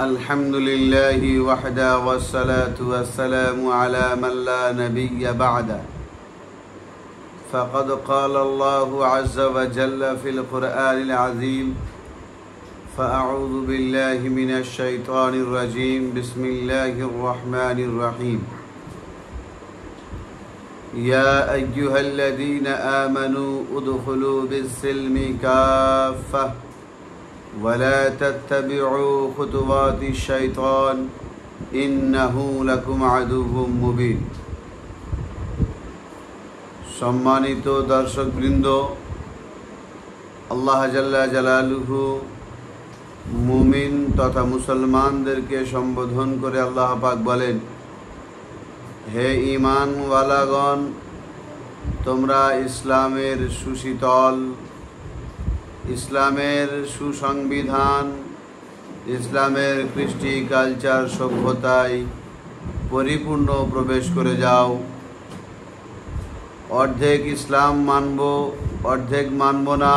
الحمد لله وحده والصلاة والسلام على من لا نبي بعده فقد قال الله عز وجل في القرآن العظيم فأعوذ بالله من الشيطان الرجيم بسم الله الرحمن الرحيم يا أيها الذين آمنوا ادخلوا بالسلم كافة ولا تتبعوا خطوات الشيطان إنه لكم عدو مبين সম্মানিত দর্শকবৃন্দ, আল্লাহ জাল্লা জালালুহু মুমিন তথা মুসলমানদেরকে সম্বোধন করে আল্লাহ পাক বলেন, হে ঈমানওয়ালাগণ, তোমরা ইসলামের সুশীতল, ইসলামের সুসংবিধান, ইসলামের কৃষ্টি কালচার সভ্যতায় পরিপূর্ণ প্রবেশ করে যাও। অর্ধেক ইসলাম মানব, অর্ধেক মানব না।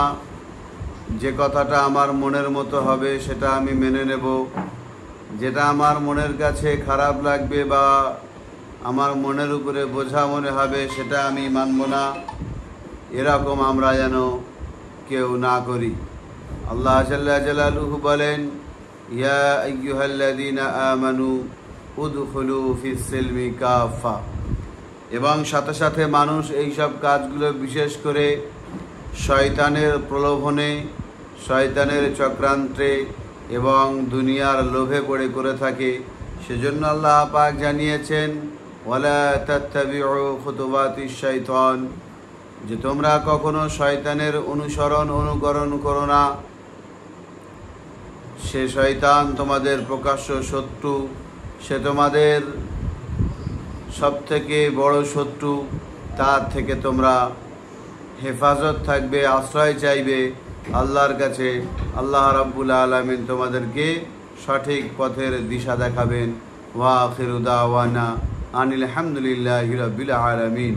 যে কথাটা আমার মনের মতো হবে সেটা আমি মেনে নেব, যেটা আমার মনের কাছে খারাপ লাগবে বা আমার মনের উপরে বোঝা মনে হবে সেটা আমি মানব না। এরকম আমরা যেন কেউ না করি। আল্লাহ জাল্লা জালালুহু বলেন, ইয়া আইয়ুহাল্লাযীনা আমানু উদখুলু ফিস সিলমি কাফা। এবং সাথে সাথে মানুষ এইসব কাজগুলো বিশেষ করে শয়তানের প্রলোভনে, শয়তানের চক্রান্তে এবং দুনিয়ার লোভে পড়ে করে থাকে। সেজন্য আল্লাহ পাক জানিয়েছেন, ওয়ালা তাত্তাবিউ খুতুওয়াতিশ শাইতান, যে তোমরা কখনো শয়তানের অনুকরণ করো না। সে শয়তান তোমাদের প্রকাশ্য শত্রু, সে তোমাদের সবথেকে বড় শত্রু। তার থেকে তোমরা হেফাজত থাকবে, আশ্রয় চাইবে আল্লাহর কাছে। আল্লাহ রাব্বুল আলামিন তোমাদেরকে সঠিক পথের দিশা দেখাবেন। ওয়া আখিরু দাওয়ানা আনিল হামদুলিল্লাহি রাব্বিল আলামিন।